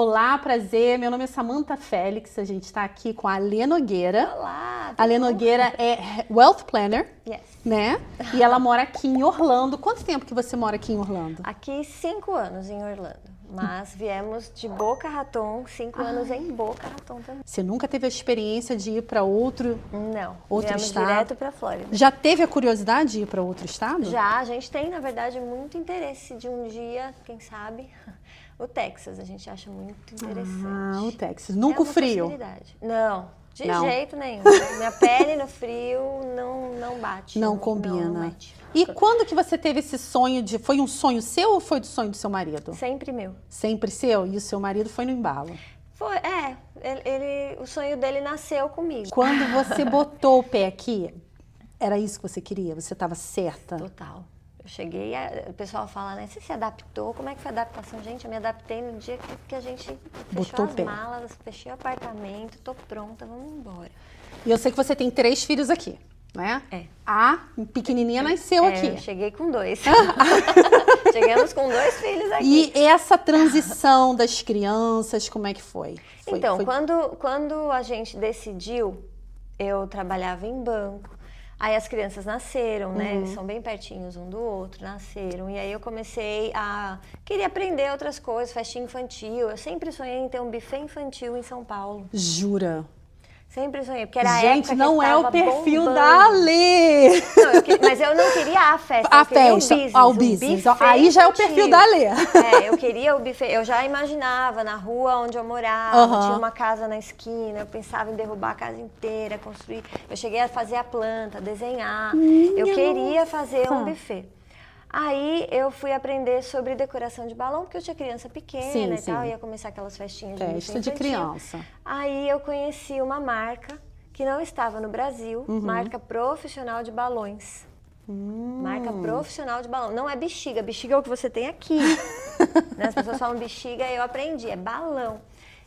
Olá, prazer. Meu nome é Samantha Félix. A gente está aqui com a Alê Nogueira. Olá! A Alê Nogueira é Wealth Planner, Yes. né? E ela mora aqui em Orlando. Quanto tempo que você mora aqui em Orlando? Aqui 5 anos em Orlando, mas viemos de Boca Raton, 5 anos em Boca Raton também. Você nunca teve a experiência de ir para outro Viemos estado? direto para Flórida. Já teve a curiosidade de ir para outro estado? Já, a gente tem, na verdade, muito interesse de um dia, quem sabe, o Texas. A gente acha muito interessante. Ah, o Texas. Nunca o frio? Possibilidade. Não, de Não. jeito nenhum. Minha pele no frio não bate. Não combina. Não mete. E quando que você teve esse sonho de... Foi um sonho seu ou foi do sonho do seu marido? Sempre meu. Sempre seu? E o seu marido foi no embalo? Foi, o sonho dele nasceu comigo. Quando você botou o pé aqui, era isso que você queria? Você estava certa? Total. Eu cheguei, o pessoal fala, né? Você se adaptou? Como é que foi a adaptação? Gente, eu me adaptei no dia que a gente Botou fechou o as pé. malas, fechei o apartamento, tô pronta, vamos embora. E eu sei que você tem 3 filhos aqui, né? É. A pequenininha nasceu Eu aqui. cheguei com 2. Chegamos com 2 filhos aqui. E essa transição das crianças, como é que foi? Então, quando a gente decidiu, eu trabalhava em banco. Aí as crianças nasceram, né? Eles são bem pertinhos um do outro, nasceram. E aí eu comecei queria aprender outras coisas, festinha infantil. Eu sempre sonhei em ter um buffet infantil em São Paulo. Jura? Sempre sonhei, porque era a Gente, época não que é o estava perfil bombando. da Alê. Não, mas eu não queria a festa, A eu queria festa, o business. business. Aí já é o perfil da Alê. Eu queria o buffet. Eu já imaginava na rua onde eu morava, tinha uma casa na esquina, eu pensava em derrubar a casa inteira, construir. Eu cheguei a fazer a planta, desenhar. Eu queria fazer um buffet. Aí eu fui aprender sobre decoração de balão, porque eu tinha criança pequena e tal, ia começar aquelas festinhas de buffet Festa de infantil. criança. Aí eu conheci uma marca que não estava no Brasil, marca profissional de balões. Marca profissional de balão. Não é bexiga, bexiga é o que você tem aqui. Né? As pessoas falam bexiga e eu aprendi, é balão.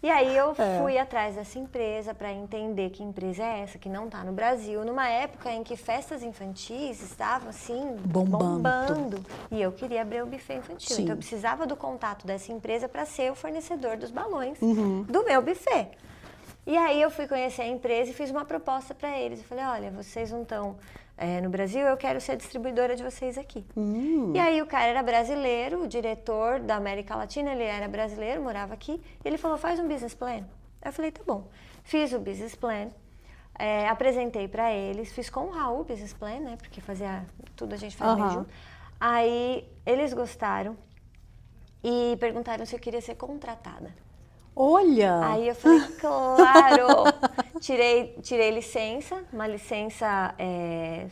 E aí eu fui atrás dessa empresa para entender que empresa é essa, que não está no Brasil, numa época em que festas infantis estavam assim, bombando. E eu queria abrir o buffet infantil. Sim. Então eu precisava do contato dessa empresa para ser o fornecedor dos balões do meu buffet. E aí eu fui conhecer a empresa e fiz uma proposta para eles. Eu falei, olha, vocês não estão no Brasil, eu quero ser a distribuidora de vocês aqui. E aí o cara era brasileiro, o diretor da América Latina, ele era brasileiro, morava aqui. E ele falou, faz um business plan. Eu falei, tá bom. Fiz o business plan, apresentei para eles, fiz com o Raul o business plan, né? Porque fazia tudo, a gente fazia meio junto. Aí eles gostaram e perguntaram se eu queria ser contratada. Olha! Aí eu falei, claro! Tirei licença, uma licença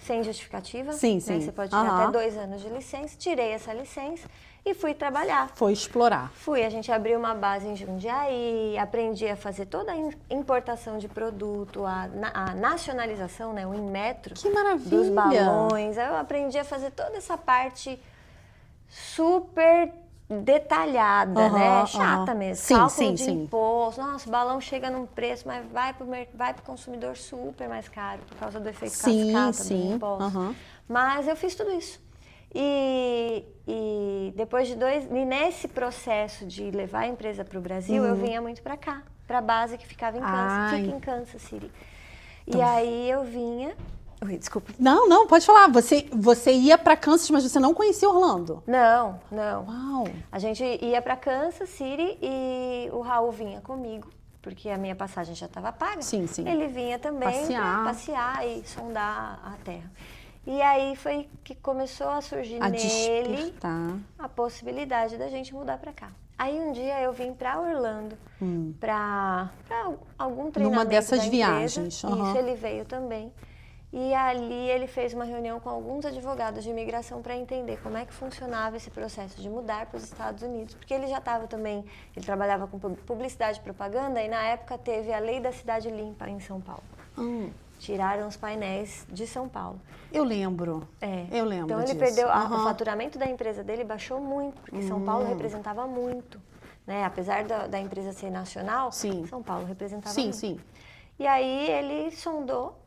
sem justificativa. Sim, né? sim. Você pode tirar até 2 anos de licença. Tirei essa licença e fui trabalhar. Foi explorar. A gente abriu uma base em Jundiaí, aprendi a fazer toda a importação de produto, a nacionalização, né? O Inmetro Que maravilha! dos balões. Eu aprendi a fazer toda essa parte super detalhada, né? Chata mesmo. Sim, Cálculo de sim. imposto. Nossa, o balão chega num preço, mas vai pro consumidor super mais caro por causa do efeito cascata do imposto. Mas eu fiz tudo isso. E depois de e nesse processo de levar a empresa para o Brasil, eu vinha muito para cá, para a base que ficava em Kansas, fica em Kansas City. E aí eu vinha... Oi, desculpa. Não, pode falar. Você ia para Kansas, mas você não conhecia Orlando? Não. Uau! A gente ia para Kansas City e o Raul vinha comigo, porque a minha passagem já estava paga. Sim. Ele vinha também para passear e sondar a terra. E aí foi que começou a surgir nele a possibilidade da gente mudar para cá. Aí um dia eu vim para Orlando para algum treinamento numa dessas da empresa. viagens. Isso, ele veio também. E ali ele fez uma reunião com alguns advogados de imigração para entender como é que funcionava esse processo de mudar para os Estados Unidos. Porque ele já estava também, ele trabalhava com publicidade e propaganda e na época teve a lei da cidade limpa em São Paulo. Tiraram os painéis de São Paulo. Eu lembro. Eu lembro Então ele disso. perdeu, o faturamento da empresa dele baixou muito, porque São Paulo representava muito. Né? Apesar da empresa ser nacional, São Paulo representava muito. Sim. E aí ele sondou.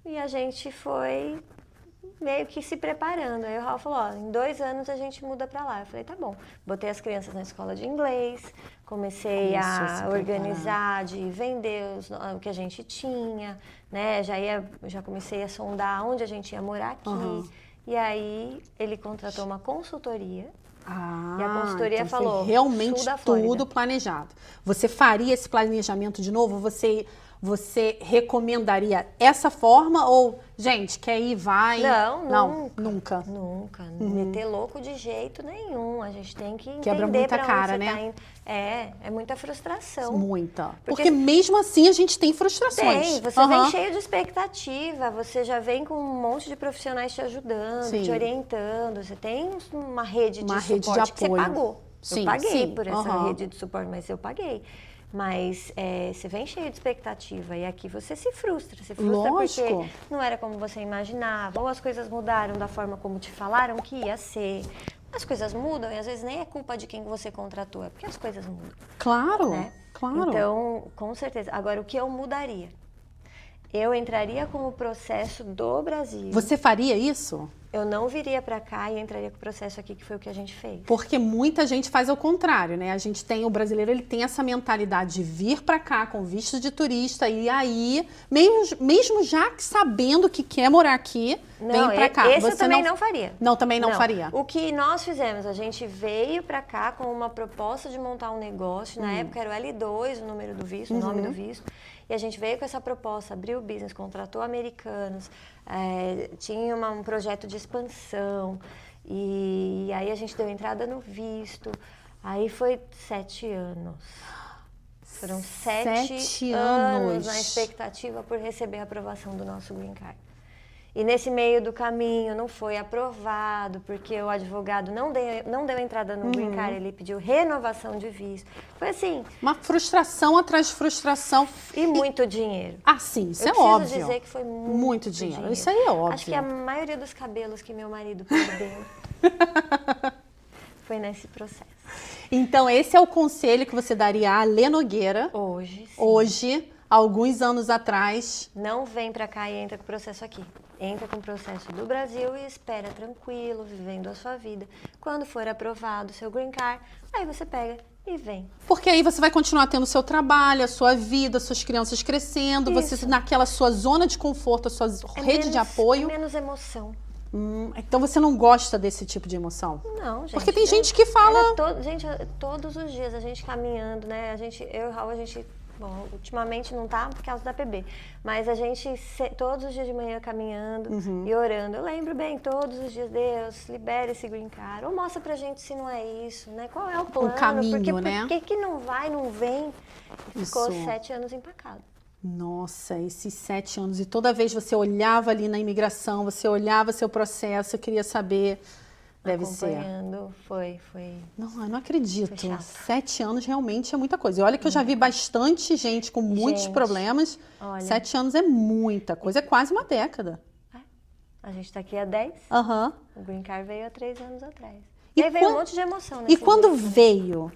E a gente foi meio que se preparando. Aí o Raul falou, ó, em 2 anos a gente muda pra lá. Eu falei, tá bom. Botei as crianças na escola de inglês, comecei Começou a se a preparar. organizar, de vender o que a gente tinha, né? Já comecei a sondar onde a gente ia morar aqui. Aham. E aí ele contratou uma consultoria. Ah, E a consultoria então falou, foi realmente sul da Flórida. tudo planejado. Você faria esse planejamento de novo? Você recomendaria essa forma ou, gente, quer ir, vai? Não, nunca. Nunca. Meter louco de jeito nenhum. A gente tem que Quebra entender muita pra cara, onde você né? tá indo. É muita frustração. Muita. Porque Porque mesmo assim a gente tem frustrações. Tem, você vem cheio de expectativa, você já vem com um monte de profissionais te ajudando, Sim. te orientando. Você tem uma rede Uma de rede de suporte que você apoio. pagou. Sim, Eu paguei sim. por essa rede de suporte, mas eu paguei. Mas você vem cheio de expectativa e aqui você se frustra. Se frustra Lógico. porque não era como você imaginava, ou as coisas mudaram da forma como te falaram que ia ser. As coisas mudam e às vezes nem é culpa de quem você contratou, é porque as coisas mudam. Claro, Né? claro. Então, com certeza. Agora, o que eu mudaria? Eu entraria com o processo do Brasil. Você faria isso? Eu não viria para cá e entraria com o processo aqui, que foi o que a gente fez. Porque muita gente faz ao contrário, né? O brasileiro, ele tem essa mentalidade de vir pra cá com visto de turista e aí, mesmo já sabendo que quer morar aqui, vem pra cá. Esse Você eu também não faria. Não, também não faria. O que nós fizemos, a gente veio para cá com uma proposta de montar um negócio. Na época era o L2, o número do visto, o nome do visto. E a gente veio com essa proposta, abriu o business, contratou americanos, tinha um projeto de expansão. E aí a gente deu entrada no visto. Aí foi 7 anos. Foram 7 anos na expectativa por receber a aprovação do nosso Green Card. E nesse meio do caminho não foi aprovado, porque o advogado não deu entrada no Green Card, ele pediu renovação de visto. Foi assim. Uma frustração atrás de frustração. E muito dinheiro. Ah, sim, isso Eu é preciso óbvio. dizer que foi muito dinheiro. Isso aí é óbvio. Acho que a maioria dos cabelos que meu marido perdeu foi nesse processo. Então, esse é o conselho que você daria a Lê Nogueira. Hoje, sim. Hoje, alguns anos atrás. Não vem pra cá e entra com o processo aqui. Entra com o processo do Brasil e espera tranquilo, vivendo a sua vida. Quando for aprovado o seu Green Card, aí você pega e vem. Porque aí você vai continuar tendo o seu trabalho, a sua vida, suas crianças crescendo, Isso. você naquela sua zona de conforto, a sua rede de apoio. É menos emoção. Então você não gosta desse tipo de emoção? Não, gente. Porque tem gente que fala... Gente, todos os dias a gente caminhando, né? Eu e o Raul, bom, ultimamente não tá por causa da PB, mas a gente todos os dias de manhã caminhando e orando. Eu lembro bem, todos os dias, Deus, libera esse Green Card, ou mostra pra gente se não é isso, né? Qual é o plano? O caminho, porque, né? Por que não vai, não vem? E ficou Isso. 7 anos empacado. Nossa, esses 7 anos. E toda vez você olhava ali na imigração, você olhava seu processo, eu queria saber... Deve ser. Acompanhando, foi. Não, eu não acredito. Foi chato. 7 anos realmente é muita coisa. E olha que eu já vi bastante gente com muitos problemas. Olha. 7 anos é muita coisa, é quase uma década. A gente tá aqui há 10. Aham. O Green Card veio há 3 anos atrás. E E aí veio um monte de emoção. E quando veio,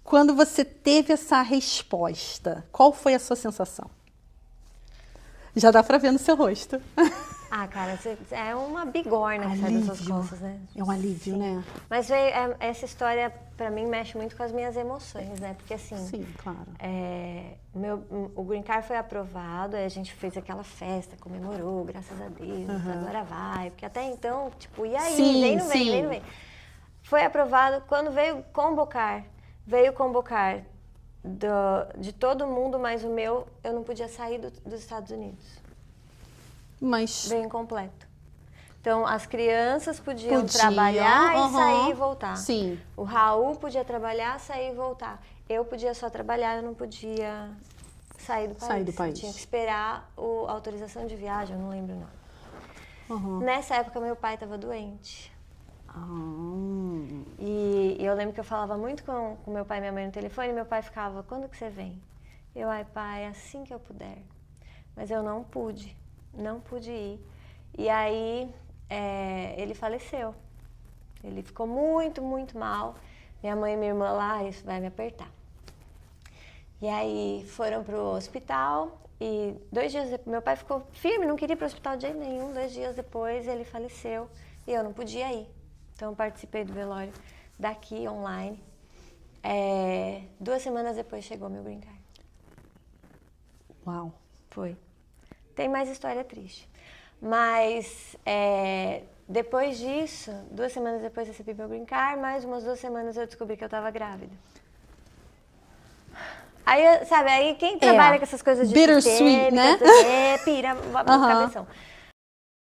quando você teve essa resposta, qual foi a sua sensação? Já dá pra ver no seu rosto. Ah, cara, é uma bigorna que sai das suas costas, né? É um alívio, Sim. né? Mas essa história, pra mim, mexe muito com as minhas emoções, né? Porque assim, Sim, claro. o Green Card foi aprovado, aí a gente fez aquela festa, comemorou, graças a Deus, agora vai. Porque até então, tipo, e aí? Sim, Vem, não vem, sim. vem, não vem. Foi aprovado, quando veio convocar de todo mundo, mas o meu, eu não podia sair dos Estados Unidos. Mas Veio incompleto. Então, as crianças podiam trabalhar e sair e voltar. Sim. O Raul podia trabalhar, sair e voltar. Eu podia só trabalhar, eu não podia sair do país. Eu tinha que esperar a autorização de viagem, eu não lembro o nome. Nessa época, meu pai estava doente. E eu lembro que eu falava muito com meu pai e minha mãe no telefone, e meu pai ficava, quando que você vem? Eu, ai pai, assim que eu puder. Mas eu não pude ir. E aí, ele faleceu. Ele ficou muito, muito mal. Minha mãe e minha irmã lá, isso vai me apertar. E aí foram pro hospital e 2 dias depois, meu pai ficou firme, não queria ir pro hospital de jeito nenhum. 2 dias depois ele faleceu e eu não podia ir. Então eu participei do velório daqui, online. 2 semanas depois chegou meu green card. Uau. Foi. Tem mais história triste. Mas depois disso, 2 semanas depois eu recebi meu green card, mais umas 2 semanas eu descobri que eu estava grávida. Aí, sabe, aí quem trabalha com essas coisas de bittersweet, sistêmica, né? pira a cabeção.